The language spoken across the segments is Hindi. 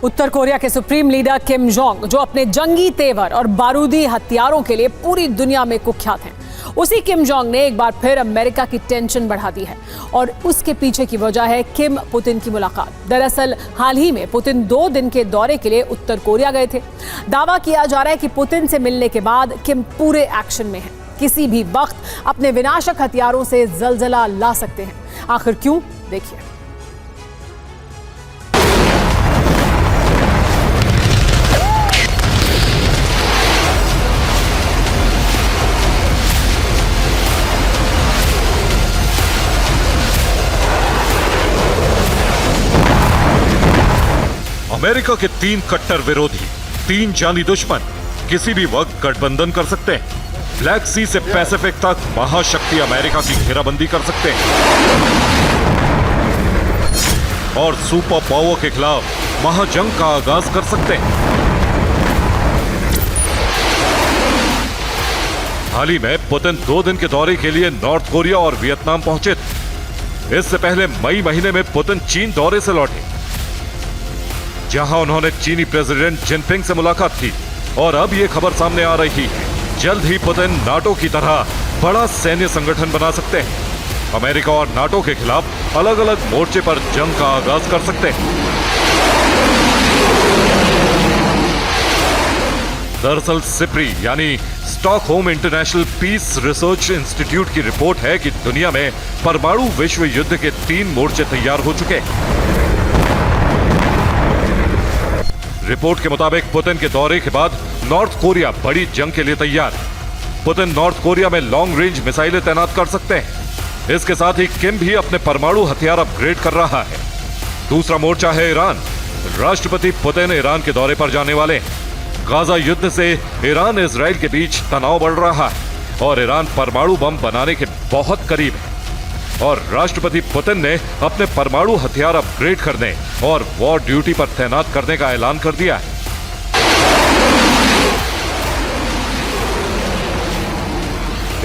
उत्तर कोरिया के सुप्रीम लीडर किम जोंग, जो अपने जंगी तेवर और बारूदी हथियारों के लिए पूरी दुनिया में कुख्यात हैं, उसी किम जोंग ने एक बार फिर अमेरिका की टेंशन बढ़ा दी है। और उसके पीछे की वजह है किम पुतिन की मुलाकात। दरअसल हाल ही में पुतिन 2 दिन के दौरे के लिए उत्तर कोरिया गए थे। दावा किया जा रहा है कि पुतिन से मिलने के बाद किम पूरे एक्शन में है, किसी भी वक्त अपने विनाशक हथियारों से जलजला ला सकते हैं। आखिर क्यों, देखिए। अमेरिका के 3 कट्टर विरोधी, 3 जानी दुश्मन किसी भी वक्त गठबंधन कर सकते हैं। ब्लैक सी से पैसिफिक तक महाशक्ति अमेरिका की घेराबंदी कर सकते हैं और सुपर पावर के खिलाफ महाजंग का आगाज कर सकते हैं। हाल ही में पुतिन 2 दिन के दौरे के लिए नॉर्थ कोरिया और वियतनाम पहुंचे थे। इससे पहले मई महीने में पुतिन चीन दौरे से लौटे, जहां उन्होंने चीनी प्रेसिडेंट जिनपिंग से मुलाकात की। और अब यह खबर सामने आ रही है, जल्द ही पुतिन नाटो की तरह बड़ा सैन्य संगठन बना सकते हैं। अमेरिका और नाटो के खिलाफ अलग अलग मोर्चे पर जंग का आगाज कर सकते हैं। दरअसल सिप्री यानी Stockholm International Peace Research Institute की रिपोर्ट है कि दुनिया में परमाणु विश्व युद्ध के 3 मोर्चे तैयार हो चुके हैं। रिपोर्ट के मुताबिक पुतिन के दौरे के बाद नॉर्थ कोरिया बड़ी जंग के लिए तैयार है। पुतिन नॉर्थ कोरिया में लॉन्ग रेंज मिसाइलें तैनात कर सकते हैं। इसके साथ ही किम भी अपने परमाणु हथियार अपग्रेड कर रहा है। दूसरा मोर्चा है ईरान। राष्ट्रपति पुतिन ईरान के दौरे पर जाने वाले हैं। गाजा युद्ध से ईरान इजराइल के बीच तनाव बढ़ रहा है और ईरान परमाणु बम बनाने के बहुत करीब है। और राष्ट्रपति पुतिन ने अपने परमाणु हथियार अपग्रेड करने और वॉर ड्यूटी पर तैनात करने का ऐलान कर दिया है।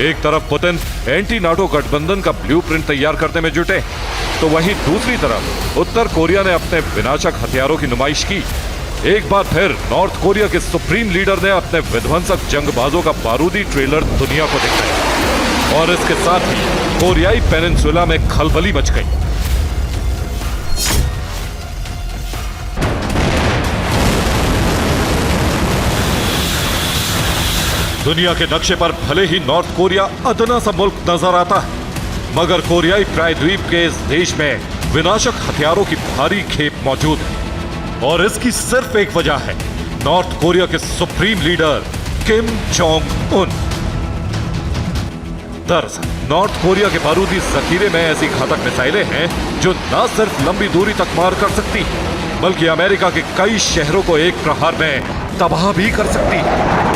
एक तरफ पुतिन एंटी नाटो गठबंधन का ब्लूप्रिंट तैयार करने में जुटे, तो वहीं दूसरी तरफ उत्तर कोरिया ने अपने विनाशक हथियारों की नुमाइश की। एक बार फिर नॉर्थ कोरिया के सुप्रीम लीडर ने अपने विध्वंसक जंगबाजों का बारूदी ट्रेलर दुनिया को दिखाया और इसके साथ ही कोरियाई पेनिनसुला में खलबली मच गई। दुनिया के नक्शे पर भले ही नॉर्थ कोरिया अदना सा मुल्क नजर आता है, मगर कोरियाई प्रायद्वीप के इस देश में विनाशक हथियारों की भारी खेप मौजूद है। और इसकी सिर्फ एक वजह है, नॉर्थ कोरिया के supreme leader Kim Jong Un. दरअसल नॉर्थ कोरिया के बारूदी जखीरे में ऐसी घातक मिसाइलें हैं जो न सिर्फ लंबी दूरी तक मार कर सकती हैं, बल्कि अमेरिका के कई शहरों को एक प्रहार में तबाह भी कर सकती है,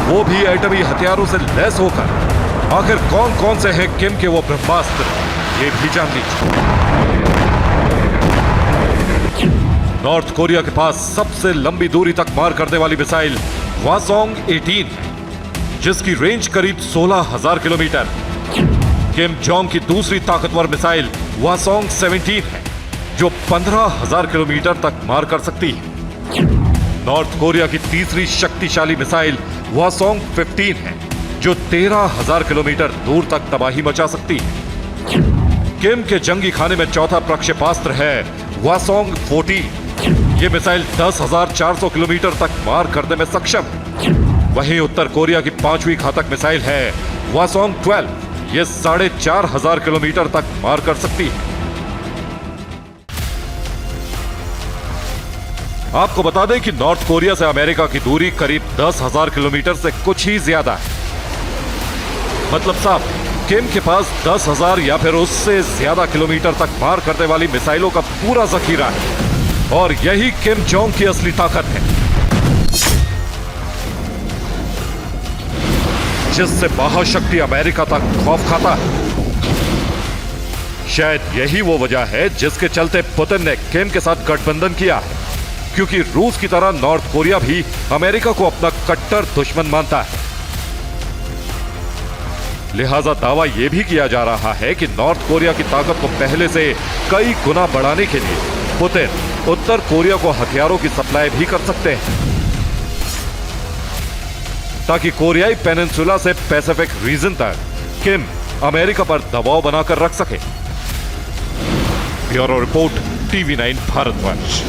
वो भी एटमी हथियारों से लैस होकर। आखिर कौन कौन से हैं किम के वो ब्रह्मास्त्र, ये भी जान लीजिए। नॉर्थ कोरिया के पास सबसे लंबी दूरी तक मार करने वाली मिसाइल हवासोंग 18 है, जिसकी रेंज करीब 16,000 किलोमीटर। किम जोंग की दूसरी ताकतवर मिसाइल हवासोंग 17 है, जो 15,000 किलोमीटर तक मार कर सकती है। नॉर्थ कोरिया की तीसरी शक्तिशाली मिसाइल हवासोंग 15 है, जो 13,000 किलोमीटर दूर तक तबाही मचा सकती है। किम के जंगी खाने में चौथा प्रक्षेपास्त्र है हवासोंग 14। ये मिसाइल 10,400 किलोमीटर तक मार करने में सक्षम है। वहीं उत्तर कोरिया की 5वीं घातक मिसाइल है हवासोंग 12। ये 4,500 किलोमीटर तक मार कर सकती है। आपको बता दें कि नॉर्थ कोरिया से अमेरिका की दूरी करीब 10,000 किलोमीटर से कुछ ही ज्यादा है। मतलब साहब, किम के पास 10,000 या फिर उससे ज्यादा किलोमीटर तक मार करने वाली मिसाइलों का पूरा जखीरा है और यही किम जोंग की असली ताकत है, जिससे महाशक्ति अमेरिका तक खौफ खाता है। शायद यही वो वजह है जिसके चलते पुतिन ने किम के साथ गठबंधन किया है, क्योंकि रूस की तरह नॉर्थ कोरिया भी अमेरिका को अपना कट्टर दुश्मन मानता है। लिहाजा दावा यह भी किया जा रहा है कि नॉर्थ कोरिया की ताकत को पहले से कई गुना बढ़ाने के लिए पुतिन उत्तर कोरिया को हथियारों की सप्लाई भी कर सकते हैं ताकि कोरियाई पेनिनसुला से पैसिफिक रीजन तक किम अमेरिका पर दबाव बनाकर रख सके। Bureau report, TV9 Bharatvarsh.